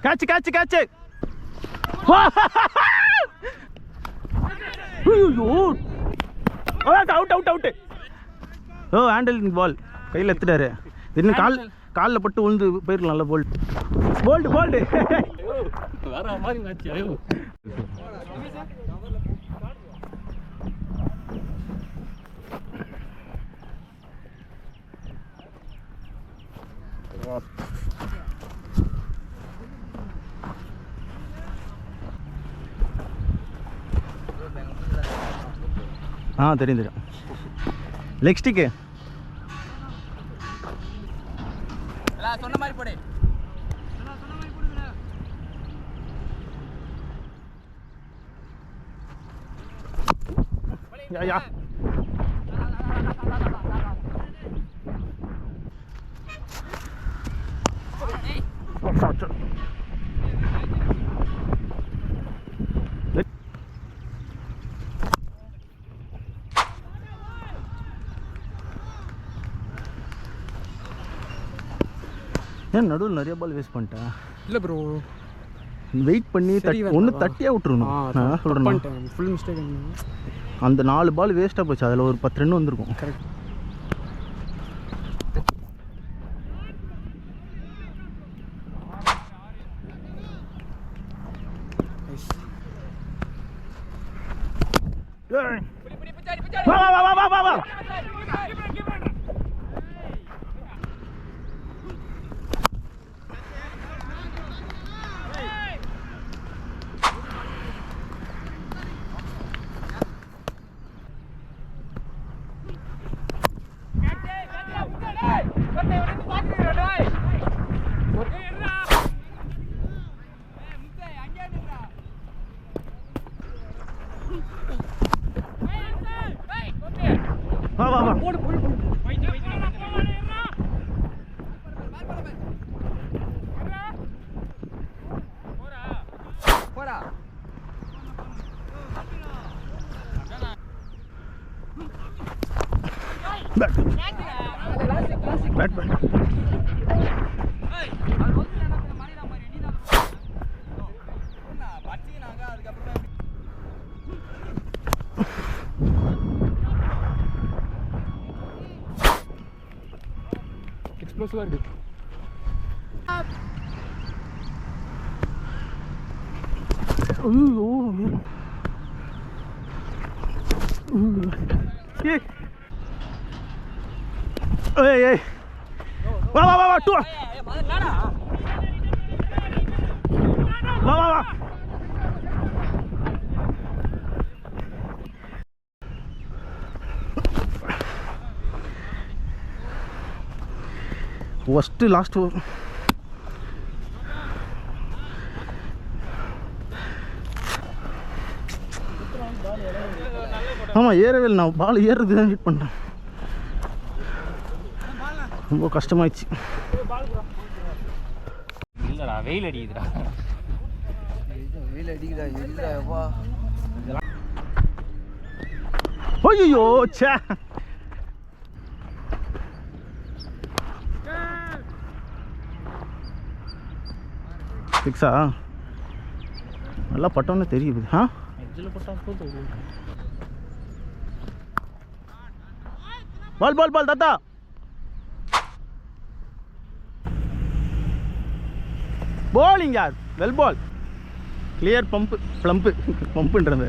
Catch catch catch. Out out out. Oh handle ball கையில் எடுத்துட்டாரு. இன்னும் காலில் பட்டு விழுந்து போயிருக்கலாம். நல்ல போல்டு போல்டு போல்டு. வேற மாதிரி மேட்ச். ஐயோ தெரியும் தெரியும். லெக் ஸ்டிக்கு சொன்ன மாதிரி போடு. யா ஏன் நடுவில் நிறைய பால் வேஸ்ட் பண்ணிட்டேன். இல்லை ப்ரோ, வெயிட் பண்ணி ஒன்று தட்டியாக விட்டுருணும். நான் சொல்கிறேன் ஃபுல் மிஸ்டேக். அந்த 4 பால் வேஸ்ட்டாக போச்சு. அதில் ஒரு 10 ரன் வந்திருக்கும். கரெக்ட். வா வா வா வா வா வா. வா வா வா. Bad bad. எக்ஸ்ப்ளோசிவாக இருக்கு. ஏய் வா வா வா டூ. வா வா வா. ஃபஸ்ட்டு லாஸ்ட்டு ஆமாம் ஏறவே இல்லை. நான் பால் ஏறுறது தான் வெயிட் பண்ணேன். ரொம்ப கஷ்டமாயிடுச்சு. இல்லைடா வெயில் அடிக்குதுடா. வெயில் அடிக்குதா? இல்லைப்பா. ஐயோ சே. சிக்ஸா? நல்லா பட்டோன்னு தெரியுது. எஜ்ஜில் பட்டால் போதும். பால் பால் பால் தாத்தா. bowling yaar, well ball, clear pump பம்புன்றது.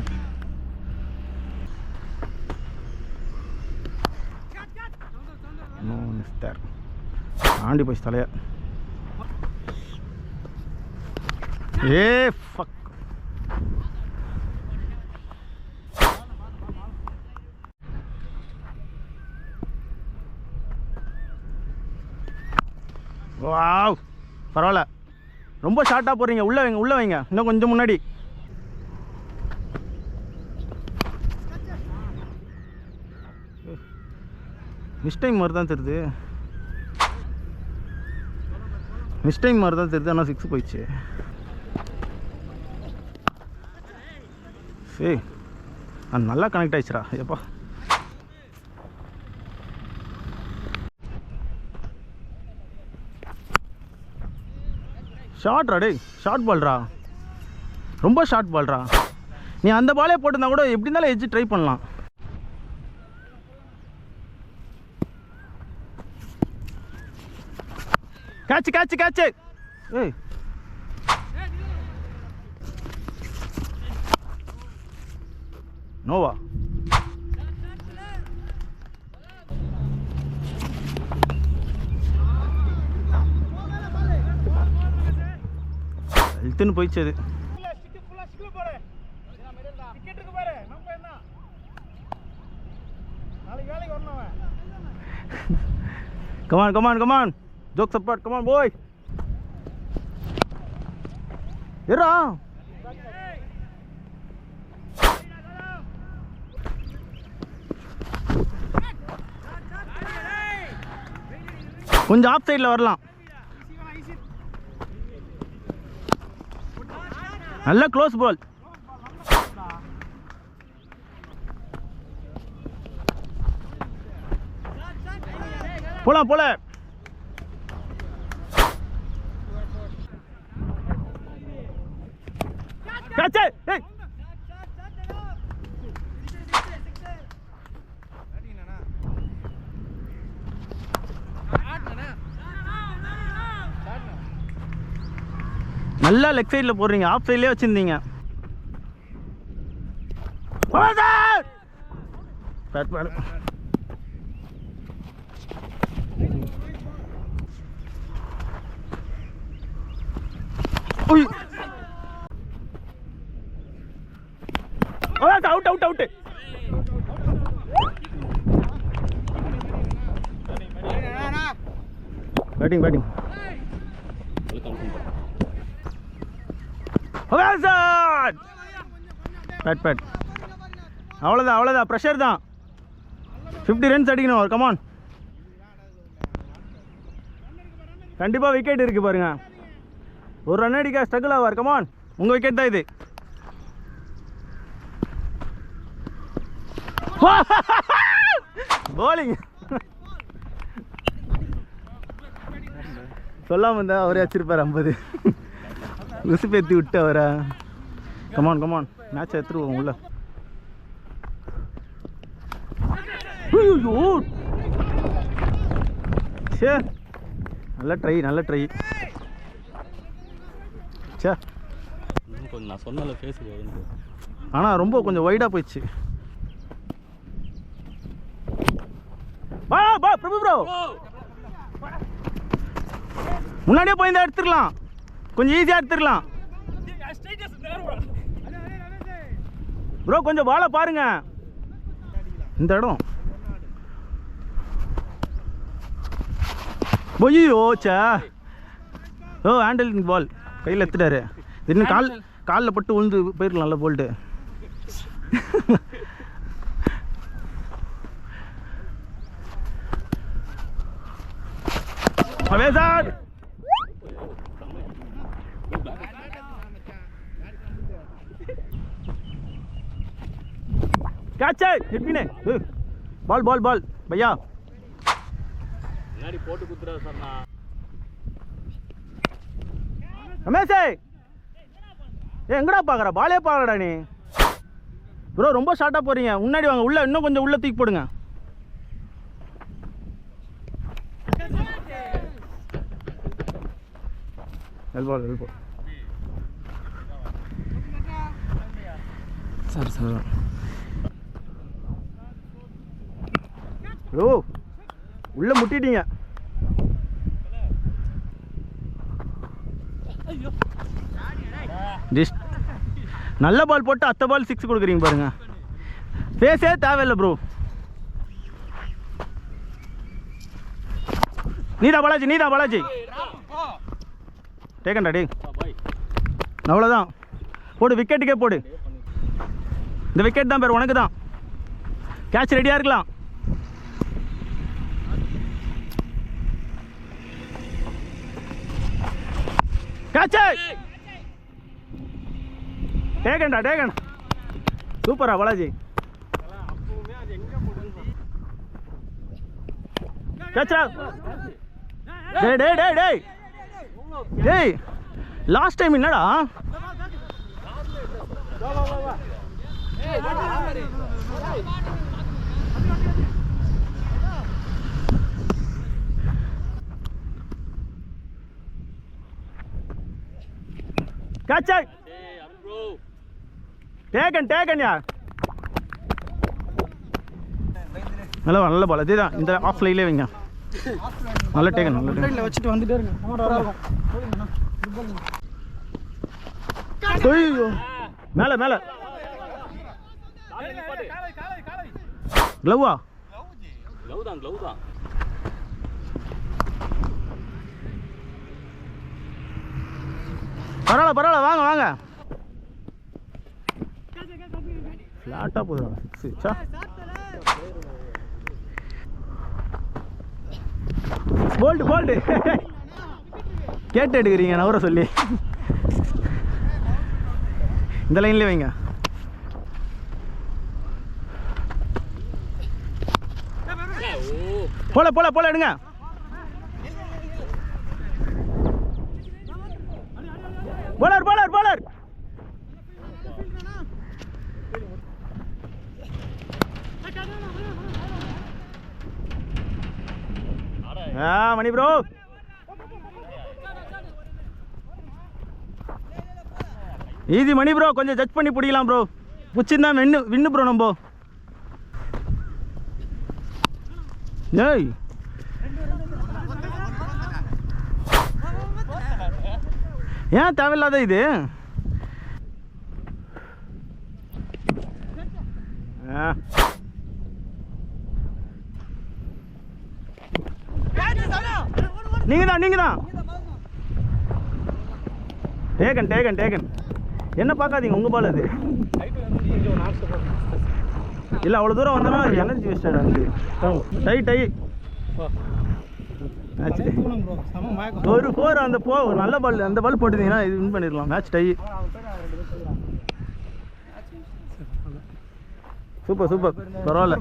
மிஸ்டர் ஆண்டி போய் தலையா. ஏ ஃபக். வாவ் பரவாயில்ல. ரொம்ப ஷார்ட்டாக போகிறீங்க. உள்ளே வைங்க உள்ளே வைங்க. இன்னும் கொஞ்சம் முன்னாடி. மிஸ்டைம் மாதிரி தான் தெரியுது. மிஸ்டைம் மாதிரி தான் தெரியுது. ஆனால் 6 போயிடுச்சு. சரி அது நல்லா கனெக்ட் ஆயிடுச்சுரா. எப்பா ஷார்ட்ரா டேய், ஷார்ட் பால்ரா, ரொம்ப ஷார்ட் பால்ரா. நீ அந்த பாலே போட்டிருந்தா கூட எப்படி இருந்தாலும் எட்ஜ் ட்ரை பண்ணலாம். Catch catch catch. ஏய் நோவா. இழுத்துன்னு போயிடுச்சு அது. கமான் கமான் கமான், ஜோக் சப்பாட், கமான் போய். ஏறா கொஞ்சம் ஆஃப் சைடில் வரலாம். நல்ல க்ளோஸ் பால். போலாம் போல. கேட்ச். ஏய் நல்லா லெக் சைடில் போடுறீங்க, ஆஃப் சைட்லேயே வச்சுருந்தீங்க. Bat bat. Out out out. Batting batting. Bat bat. அவ்வளோதான் அவ்வளோதான், ப்ரெஷர் தான். 50 ரன்ஸ் அடிக்கணும் ஒரு. கமான், கண்டிப்பாக விக்கெட் இருக்குது பாருங்க. ஒரு ரன் அடிக்க ஸ்ட்ரகிள் ஆவார். கமான், உங்கள் விக்கெட் தான் இது. போலிங் சொல்லாமல் இருந்தால் அவரே வச்சிருப்பார் 50. உசுப்பேற்றி விட்டு அவரை. கமான் கமான், மேட்சை எடுத்துருவோம் உள்ள. சே நல்ல ட்ரை, நல்ல ட்ரை. சே கொஞ்சம் நான் சொன்னால பேசுகிறேன், ஆனால் ரொம்ப கொஞ்சம் வைடாக போயிடுச்சு. வா வா பிரபு ப்ரோ, முன்னாடியே போயிருந்தா எடுத்துக்கலாம், கொஞ்சம் ஈஸியாக எடுத்துக்கலாம் ப்ரோ. கொஞ்சம் பாலை பாருங்க இந்த இடம். பொய்யோ சே. ஓ ஹேண்டில் பால் கையில் எடுத்துட்டாரு. இன்னும் காலில் பட்டு விழுந்து போயிருக்கலாம். நல்ல போல்ட்டு. சார் कैच है निपिने बॉल बॉल बॉल भैया முன்னாடி போட்டு குத்துறா சர்னா. ரமேஷ் எங்கடா பார்க்குற? பாலே பார்க்கறடா நீ ப்ரோ. ரொம்ப ஷார்ட்டாக போகிறீங்க. முன்னாடி வாங்க, உள்ள இன்னும் கொஞ்சம் உள்ள தூக்கி போடுங்க. எல்பால் எல்பால் சார் சார். ஓ உள்ள முட்டிட்டீங்க. நல்ல பால் போட்டு அத்த பால் 6 கொடுக்குறீங்க பாருங்க. பேசே தேவையில்லை ப்ரோ. நீதா பாலாஜி டேக்கண்டா டே. அவ்வளோதான், போடு, விக்கெட்டுக்கே போடு. இந்த விக்கெட் தான் பேர் உனக்கு தான். கேட்ச் ரெடியாக இருக்கலாம். கேட்ச் டேக்கண்டா சூப்பரா பாலாஜி. கேட்சா டேய் லாஸ்ட் டைம் என்னடா catch it taken யா நல்ல பால் அதேதான் இந்த ஆஃப் லைன்லேயே வைங்க நல்ல டேக்கன் நல்ல டேக்கன் வச்சுட்டு வந்துட்டே இருங்க ஐயோ மேலே மேலே க்ளவ்வா க்ளவ் தான் பரவாயில்ல வாங்க வாங்க ஃப்ளாட்டாக போதும் சிக்ஸா போல்டு கேட்டு எடுக்கிறீங்க நவர சொல்லி இந்த லைன்லேயே வைங்க போல எடுங்க போலர் மணி ப்ரோ ஈஸி மணி ப்ரோ கொஞ்சம் ஜட்ஜ் பண்ணி பிடிக்கலாம் ப்ரோ பிடிச்சிருந்தா வின்னு ப்ரோ நம்ம ஏய் ஏன் தேவையில்லாத இது நீங்க தான் டேக்கன் என்ன பார்க்காதீங்க உங்க பால் அது இல்லை அவ்வளோ தூரம் வந்தோம்னா எனர்ஜி வேஸ்ட் ஆகிடும் டை ஒரு 4 அந்த நல்ல பால் அந்த பால் போட்டுருந்தீங்கன்னா இது வின் பண்ணிடலாம் மேட்ச் டை சூப்பர் பரவாயில்ல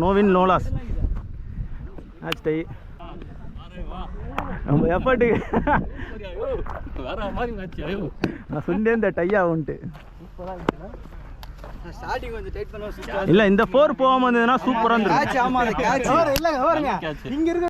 no win no loss match tie நம்ம எஃபர்ட்டுக்கு நான் சொன்னேன் இந்த டை ஆகும்ட்டு இல்லை இந்த 4 போகாமல் இருந்ததுன்னா சூப்பராக இருந்துருக்கு.